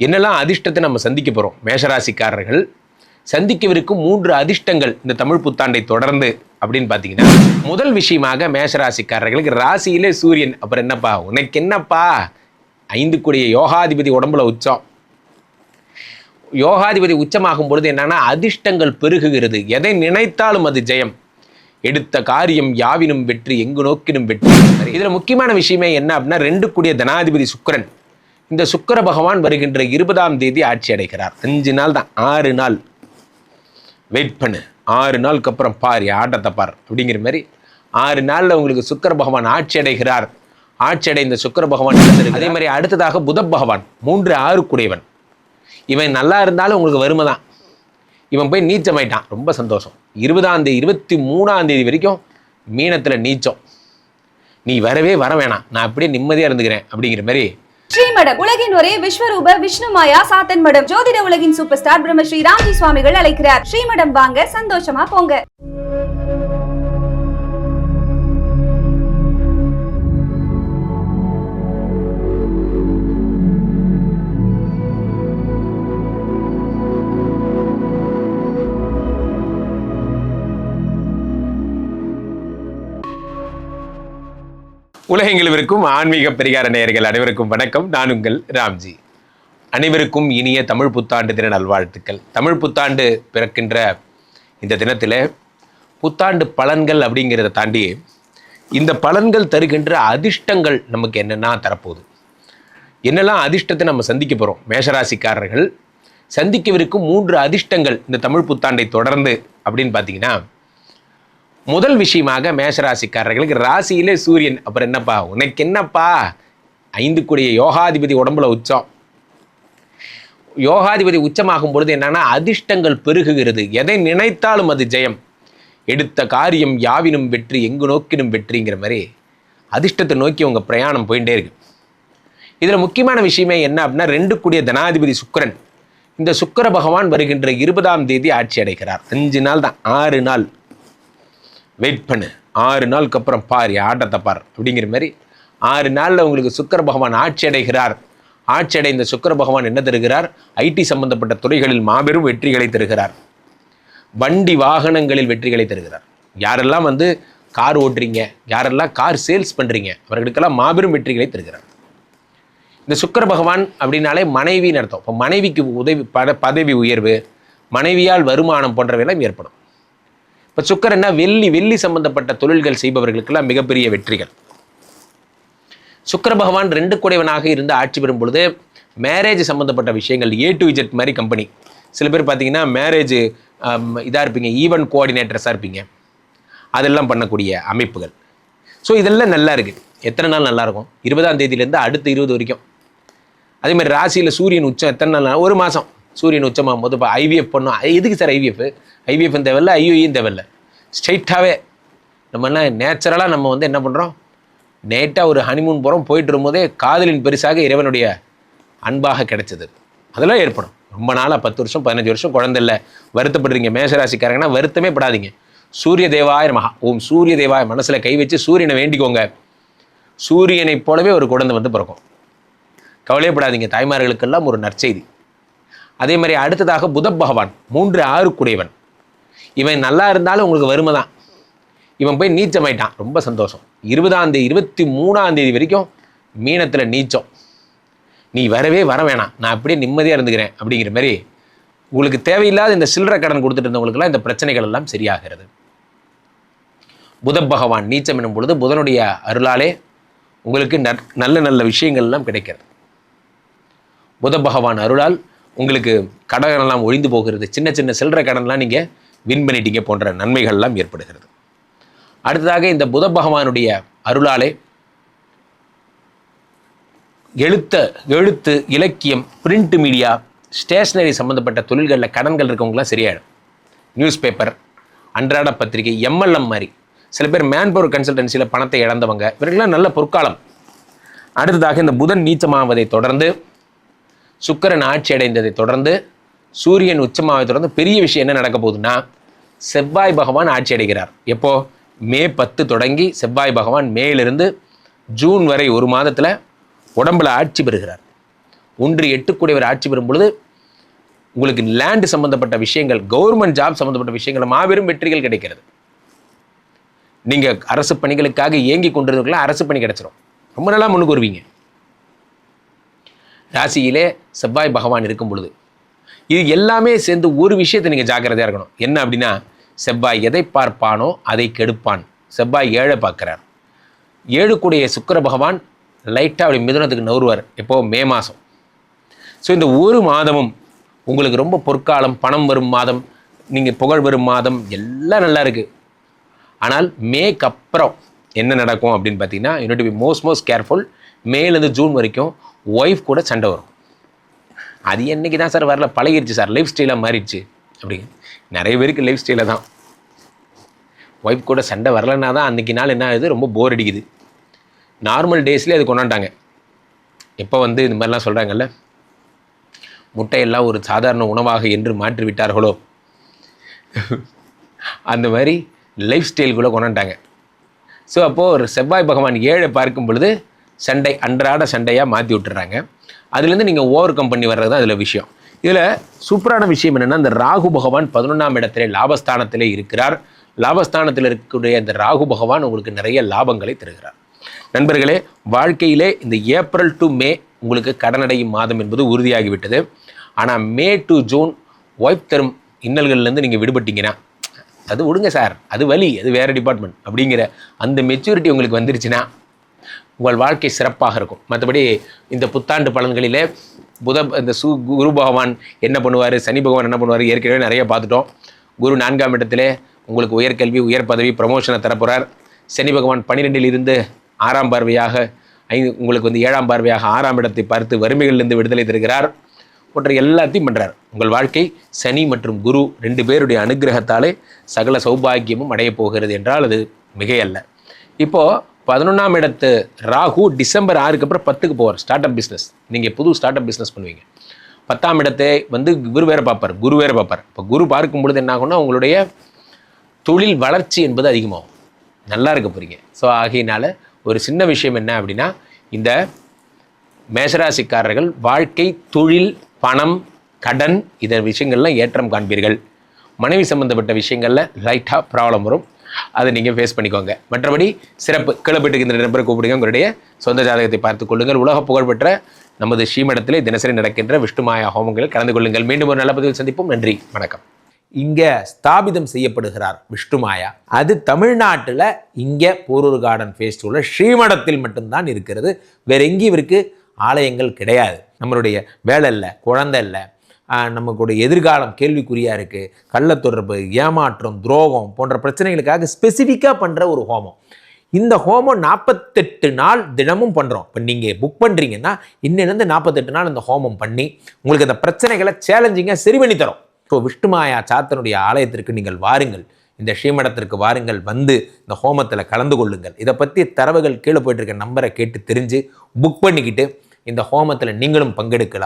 என்னெல்லாம் அதிர்ஷ்டத்தை நம்ம சந்திக்க போகிறோம் மேஷராசிக்காரர்கள் சந்திக்கவிருக்கும் 3 அதிர்ஷ்டங்கள் இந்த தமிழ் புத்தாண்டை தொடர்ந்து அப்படின்னு பார்த்தீங்கன்னா, முதல் விஷயமாக மேஷராசிக்காரர்களுக்கு ராசியிலே சூரியன். அப்புறம் என்னப்பா உனக்கு என்னப்பா 5 கூடிய யோகாதிபதி உடம்புல உச்சம். யோகாதிபதி உச்சமாகும் பொழுது என்னன்னா அதிர்ஷ்டங்கள் பெருகுகிறது. எதை நினைத்தாலும் அது ஜெயம். எடுத்த காரியம் யாவினும் வெற்றி, எங்கு நோக்கினும் வெற்றி. இதுல முக்கியமான விஷயமே என்ன அப்படின்னா, 2 கூடிய தனாதிபதி சுக்கிரன். இந்த சுக்கிர பகவான் வருகின்ற 20ஆம் தேதி ஆட்சி அடைகிறார். 5 நாள் தான், 6 நாள் வெயிட் பண்ணு, 6 நாளுக்கு அப்புறம் பார் ஆட்டத்தை பார் அப்படிங்கிற மாதிரி 6 நாளில் உங்களுக்கு சுக்கிர பகவான் ஆட்சி அடைகிறார். ஆட்சி அடைந்த சுக்கிர பகவான் அதே மாதிரி அடுத்ததாக புத பகவான் 3 6 கூடியவன். இவன் நல்லா இருந்தாலும் உங்களுக்கு வறுமை தான். இவன் போய் நீச்சமாயிட்டான், ரொம்ப சந்தோஷம். 20ஆம் தேதி 23ஆம் தேதி வரைக்கும் மீனத்தில் நீச்சம். நீ வரவே வர வேணாம், நான் அப்படியே நிம்மதியாக இருந்துக்கிறேன் அப்படிங்கிற மாதிரி. ஸ்ரீமடம் உலகின் ஒரே விஸ்வரூப விஷ்ணு மாயா சாத்தன் மடம். ஜோதிட உலகின் சூப்பர் ஸ்டார் பிரம்மஸ்ரீ ராம்ஜி சுவாமிகள் அழைக்கிறார். ஸ்ரீமடம் வாங்க, சந்தோஷமா போங்க. உலகெங்கிலும் ஆன்மீக பரிகார நேயர்கள் அனைவருக்கும் வணக்கம். நான் உங்கள் ராம்ஜி. அனைவருக்கும் இனிய தமிழ் புத்தாண்டு தின நல்வாழ்த்துக்கள். தமிழ் புத்தாண்டு பிறக்கின்ற இந்த தினத்தில் புத்தாண்டு பலன்கள் அப்படிங்கிறத தாண்டி இந்த பலன்கள் தருகின்ற அதிர்ஷ்டங்கள் நமக்கு என்னென்னா தரப்போகுது, என்னெல்லாம் அதிர்ஷ்டத்தை நம்ம சந்திக்க போகிறோம் மேஷராசிக்காரர்கள் சந்திக்கவிருக்கும் 3 அதிர்ஷ்டங்கள் இந்த தமிழ் புத்தாண்டை தொடர்ந்து அப்படின்னு பார்த்தீங்கன்னா, முதல் விஷயமாக மேஷராசிக்காரர்களுக்கு ராசியிலே சூரியன். அப்புறம் என்னப்பா உனக்கு என்னப்பா 5 கூடிய யோகாதிபதி உடம்புல உச்சம். யோகாதிபதி உச்சமாகும் பொழுது என்னன்னா அதிர்ஷ்டங்கள் பெருகுகிறது. எதை நினைத்தாலும் அது ஜெயம். எடுத்த காரியம் யாவினும் வெற்றி, எங்கு நோக்கினும் வெற்றிங்கிற மாதிரி அதிர்ஷ்டத்தை நோக்கி உங்க பிரயாணம் போயிட்டே இருக்கு. இதுல முக்கியமான விஷயமே என்ன அப்படின்னா, 2 கூடிய தனாதிபதி சுக்கிரன். இந்த சுக்கிர பகவான் வருகின்ற 20ஆம் தேதி ஆட்சி அடைகிறார். 5 நாள் தான், 6 நாள் வெயிட் பண்ணு, 6 நாளுக்கு அப்புறம் பார் ஆட்டத்தை பார் அப்படிங்கிற மாதிரி 6 நாளில் உங்களுக்கு சுக்கிர பகவான் ஆட்சி அடைகிறார். ஆட்சி அடைந்த சுக்கிர பகவான் என்ன தருகிறார்? ஐடி சம்பந்தப்பட்ட துறைகளில் மாபெரும் வெற்றிகளை தருகிறார். வண்டி வாகனங்களில் வெற்றிகளை தருகிறார். யாரெல்லாம் கார் ஓட்டுறீங்க, யாரெல்லாம் கார் சேல்ஸ் பண்ணுறீங்க, அவர்களுக்கெல்லாம் மாபெரும் வெற்றிகளை தருகிறார். இந்த சுக்கிர பகவான் அப்படின்னாலே மனைவின்னு அர்த்தம். இப்போ மனைவிக்கு பதவி உயர்வு, மனைவியால் வருமானம் போன்றவையெல்லாம் ஏற்படும். இப்போ சுக்கிரன்னா வெள்ளி சம்பந்தப்பட்ட தொழில்கள் செய்பவர்களுக்கெல்லாம் மிகப்பெரிய வெற்றிகள். சுக்கிர பகவான் 2 கூடையவனாக இருந்து ஆட்சி பெறும் பொழுது மேரேஜ் சம்பந்தப்பட்ட விஷயங்கள் A to Z மாதிரி கம்பெனி. சில பேர் பார்த்தீங்கன்னா மேரேஜ் இதாக இருப்பீங்க, ஈவென்ட் கோஆர்டினேட்டர்ஸாக இருப்பீங்க, அதெல்லாம் பண்ணக்கூடிய அமைப்புகள். ஸோ இதெல்லாம் நல்லா இருக்குது. எத்தனை நாள் நல்லாயிருக்கும்? 20ஆம் தேதியிலேருந்து அடுத்த 20 வரைக்கும். அதேமாதிரி ராசியில் சூரியன் உச்சம் எத்தனை நாள்? 1 மாதம் சூரியன் உச்சமாகும் போது இப்போ IVF பண்ணோம். எதுக்கு சார் ஐவிஎஃப் தேவையில்லை, ஐயுயும் தேவையில்லை. ஸ்ட்ரைட்டாகவே நம்மலாம் நேச்சுரலாக நம்ம என்ன பண்ணுறோம், நேட்டாக ஒரு ஹனிமூன் போகிறோம், போயிட்டு இருக்கும்போதே காதலின் பெருசாக இறைவனுடைய அன்பாக கிடைச்சது. அதெல்லாம் ஏற்படும். ரொம்ப நாளாக 10 வருஷம் 15 வருஷம் குழந்தை இல்லை, வருத்தப்படுறீங்க மேஷராசிக்காரங்கன்னா வருத்தமே படாதீங்க. சூரிய தேவாய மகா ஓம் சூரிய தேவாய மனசில் கை வச்சு சூரியனை வேண்டிக்கோங்க. சூரியனை போலவே ஒரு குழந்தை பிறக்கும். கவலையப்படாதீங்க, தாய்மார்களுக்கெல்லாம் ஒரு நற்செய்தி. அதே மாதிரி அடுத்ததாக புத பகவான் 3 6 கூடியவன். இவன் நல்லா இருந்தாலும் உங்களுக்கு வறுமை தான். இவன் போய் நீச்சமாயிட்டான், ரொம்ப சந்தோஷம். 20ஆம் தேதி 23ஆம் தேதி வரைக்கும் மீனத்தில் நீச்சம். நீ வரவே வர வேணாம், நான் அப்படியே நிம்மதியாக இருந்துக்கிறேன் அப்படிங்கிற மாதிரி உங்களுக்கு தேவையில்லாத இந்த சில்லறை கடன் கொடுத்துட்டு இருந்தவங்களுக்கெல்லாம் இந்த பிரச்சனைகள் எல்லாம் சரியாகிறது. புத பகவான் நீச்சம் எனும் பொழுது புதனுடைய அருளாலே உங்களுக்கு நல்ல விஷயங்கள் எல்லாம் கிடைக்கிறது. புத பகவான் அருளால் உங்களுக்கு கடனெல்லாம் ஒழிந்து போகிறது. சின்ன சில்லறை கடன்லாம் நீங்கள் வின் பண்ணிட்டீங்க போன்ற நன்மைகள்லாம் ஏற்படுகிறது. அடுத்ததாக இந்த புத பகவானுடைய அருளாலே எழுத்து இலக்கியம், பிரிண்ட் மீடியா, ஸ்டேஷ்னரி சம்மந்தப்பட்ட தொழில்களில் கடன்கள் இருக்கவங்களாம் சரியாயிடும். நியூஸ் பேப்பர், அன்றாட பத்திரிகை, MLM மாதிரி சில பேர் மேன்பவர் கன்சல்டன்சியில் பணத்தை இழந்தவங்க, இவர்களெல்லாம் நல்ல பொற்காலம். அடுத்ததாக இந்த புதன் நீச்சமாவதை தொடர்ந்து, சுக்கிரன் ஆட்சி அடைந்ததை தொடர்ந்து, சூரியன் உச்சமாவதை தொடர்ந்து பெரிய விஷயம் என்ன நடக்க போகுதுன்னா, செவ்வாய் பகவான் ஆட்சி அடைகிறார். எப்போ? மே 10 தொடங்கி செவ்வாய் பகவான் மேலிருந்து ஜூன் வரை 1 மாதத்தில் உடம்புல ஆட்சி பெறுகிறார். 1 8 ஆட்சி பெறும் பொழுது உங்களுக்கு லேண்டு சம்பந்தப்பட்ட விஷயங்கள், கவர்மெண்ட் ஜாப் சம்பந்தப்பட்ட விஷயங்கள் மாபெரும் வெற்றிகள் கிடைக்கிறது. நீங்க அரசு பணிகளுக்காக ஏங்கி கொண்டிருக்கலாம், அரசு பணி கிடைச்சிடும். ரொம்ப நல்லா முன்னுக்கு வருவீங்க. ராசியிலே செவ்வாய் பகவான் இருக்கும் பொழுது இது எல்லாமே சேர்ந்து ஒரு விஷயத்தை நீங்க ஜாக்கிரதையா இருக்கணும். என்ன அப்படின்னா, செவ்வாய் எதை பார்ப்பானோ அதை கெடுப்பான். செவ்வாய் 7 பார்க்கிறார். 7 கூடிய சுக்கிர பகவான் லைட்டாக அப்படி மிதுனத்துக்கு நவுறுவார். எப்போ? மே மாதம். ஸோ இந்த ஒரு மாதமும் உங்களுக்கு ரொம்ப பொற்காலம், பணம் வரும் மாதம், நீங்கள் புகழ் வரும் மாதம், எல்லாம் நல்லா இருக்குது. ஆனால் மேக்கு அப்புறம் என்ன நடக்கும் அப்படின்னு பார்த்தீங்கன்னா, you need to be most careful. மேலேருந்து ஜூன் வரைக்கும் ஒய்ஃப் கூட சண்டை வரும். அது என்னைக்கு தான் சார் வரல, பழகிருச்சு சார், லைஃப் ஸ்டைலாக மாறிடுச்சு அப்படிங்க. நிறைய பேருக்கு லைஃப் ஸ்டைலாக தான். ஒய்ஃப் கூட சண்டை வரலன்னா தான் அன்றைக்கி நாள் என்ன ஆகுது, ரொம்ப போர் அடிக்குது. நார்மல் டேஸ்லேயே அது கொண்டாண்டாங்க. எப்போ இந்த மாதிரிலாம் சொல்கிறாங்கல்ல, முட்டையெல்லாம் ஒரு சாதாரண உணவாக என்று மாற்றி விட்டார்களோ, அந்த மாதிரி லைஃப் ஸ்டைல்குள்ளே கொண்டாண்டாங்க. ஸோ அப்போது ஒரு செவ்வாய் பகவான் 7 பார்க்கும் பொழுது சண்டை, அன்றாட சண்டையாக மாற்றி விட்டுறாங்க. அதுலேருந்து நீங்கள் ஓவர் கம் பண்ணி வர்றது தான் அதில் விஷயம். இதில் சூப்பரான விஷயம் என்னென்னா, இந்த ராகு பகவான் 11ஆம் இடத்திலே லாபஸ்தானத்திலே இருக்கிறார். லாபஸ்தானத்தில் இருக்கக்கூடிய இந்த ராகு பகவான் உங்களுக்கு நிறைய லாபங்களை தருகிறார். நண்பர்களே, வாழ்க்கையிலே இந்த ஏப்ரல் டு மே உங்களுக்கு கடனடையும் மாதம் என்பது உறுதியாகிவிட்டது. ஆனால் மே டு ஜூன் ஒய்ஃப் தரும் இன்னல்கள்லேருந்து நீங்கள் விடுபட்டீங்கன்னா, அது விடுங்க சார், அது வலி, அது வேறு டிபார்ட்மெண்ட் அப்படிங்கிற அந்த மெச்சூரிட்டி உங்களுக்கு வந்துருச்சுன்னா உங்கள் வாழ்க்கை சிறப்பாக இருக்கும். மற்றபடி இந்த புத்தாண்டு பலன்களிலே இந்த குரு பகவான் என்ன பண்ணுவார், சனி பகவான் என்ன பண்ணுவார், ஏற்கனவே நிறைய பார்த்துட்டோம். குரு 4ஆம் இடத்திலே உங்களுக்கு உயர்கல்வி, உயர் பதவி, ப்ரமோஷனை தரப்போகிறார். சனி பகவான் 12இல் இருந்து 6ஆம் பார்வையாக உங்களுக்கு 7ஆம் பார்வையாக 6ஆம் இடத்தை பார்த்து வறுமைகளிலிருந்து விடுதலை தருகிறார். போன்ற எல்லாத்தையும் பண்ணுறார். உங்கள் வாழ்க்கை சனி மற்றும் குரு 2 பேருடைய அனுகிரகத்தாலே சகல சௌபாகியமும் அடையப் போகிறது என்றால் அது மிகையல்ல. இப்போது 11ஆம் இடத்து ராகு டிசம்பர் 6க்கு அப்புறம் 10க்கு போவார். ஸ்டார்ட் அப் பிஸ்னஸ், நீங்கள் புது ஸ்டார்ட் அப் பிஸ்னஸ் பண்ணுவீங்க. 10ஆம் இடத்தை குரு வேறு பார்ப்பார், குரு வேறு பார்ப்பார். இப்போ குரு பார்க்கும் பொழுது என்ன ஆகும்னா, உங்களுடைய தொழில் வளர்ச்சி என்பது அதிகமாகும், நல்லா இருக்க போகிறீங்க. ஸோ ஆகையினால ஒரு சின்ன விஷயம் என்ன அப்படின்னா, இந்த மேஷராசிக்காரர்கள் வாழ்க்கை, தொழில், பணம், கடன் இதை விஷயங்கள்லாம் ஏற்றம் காண்பீர்கள். மனைவி சம்பந்தப்பட்ட விஷயங்களில் லைட்டாக ப்ராப்ளம் வரும், அதை நீங்கள் ஃபேஸ் பண்ணிக்கோங்க. மற்றபடி சிறப்பு. கிளப்பிட்டு இந்த நம்பரை கூப்பிடுங்க, உங்களுடைய சொந்த ஜாதகத்தை பார்த்துக் கொள்ளுங்கள். உலக புகழ்பெற்ற நமது ஸ்ரீமடத்திலே தினசரி நடக்கின்ற விஷ்ணுமாயா ஹோமங்களில் கலந்து கொள்ளுங்கள். மீண்டும் ஒரு நல்ல பதிவில் சந்திப்போம். நன்றி, வணக்கம். இங்கே ஸ்தாபிதம் செய்யப்படுகிறார் விஷ்ணுமாயா. அது தமிழ்நாட்டில் இங்கே போரூர் கார்டன் ஃபேஸ் 2ல ஸ்ரீமடத்தில் மட்டும்தான் இருக்கிறது. வேற எங்கேயும் இவருக்கு ஆலயங்கள் கிடையாது. நம்மளுடைய வேலை இல்லை, குழந்தை இல்லை, நமக்குடைய எதிர்காலம் கேள்விக்குறியாக இருக்குது, கள்ளத்தொடர்பு, ஏமாற்றம், துரோகம் போன்ற பிரச்சனைகளுக்காக ஸ்பெசிஃபிக்காக பண்ணுற ஒரு ஹோமம். இந்த ஹோமம் 48 நாள் தினமும் பண்ணுறோம். இப்போ நீங்கள் புக் பண்ணுறீங்கன்னா இன்னிலிருந்து 48 நாள் இந்த ஹோமம் பண்ணி உங்களுக்கு அந்த பிரச்சனைகளை சேலஞ்சிங்காக சரி பண்ணி தரோம். ஸோ விஷ்ணுமாயா சாத்தனுடைய ஆலயத்திற்கு நீங்கள் வாருங்கள், இந்த ஸ்ரீமடத்திற்கு வாருங்கள், வந்து இந்த ஹோமத்தில் கலந்து கொள்ளுங்கள். இதை பற்றி தரவுகள் கீழே போயிட்டு இருக்க நம்பரை கேட்டு தெரிஞ்சு புக் பண்ணிக்கிட்டு இந்த ஹோமத்தில் நீங்களும் பங்கெடுக்கலாம்.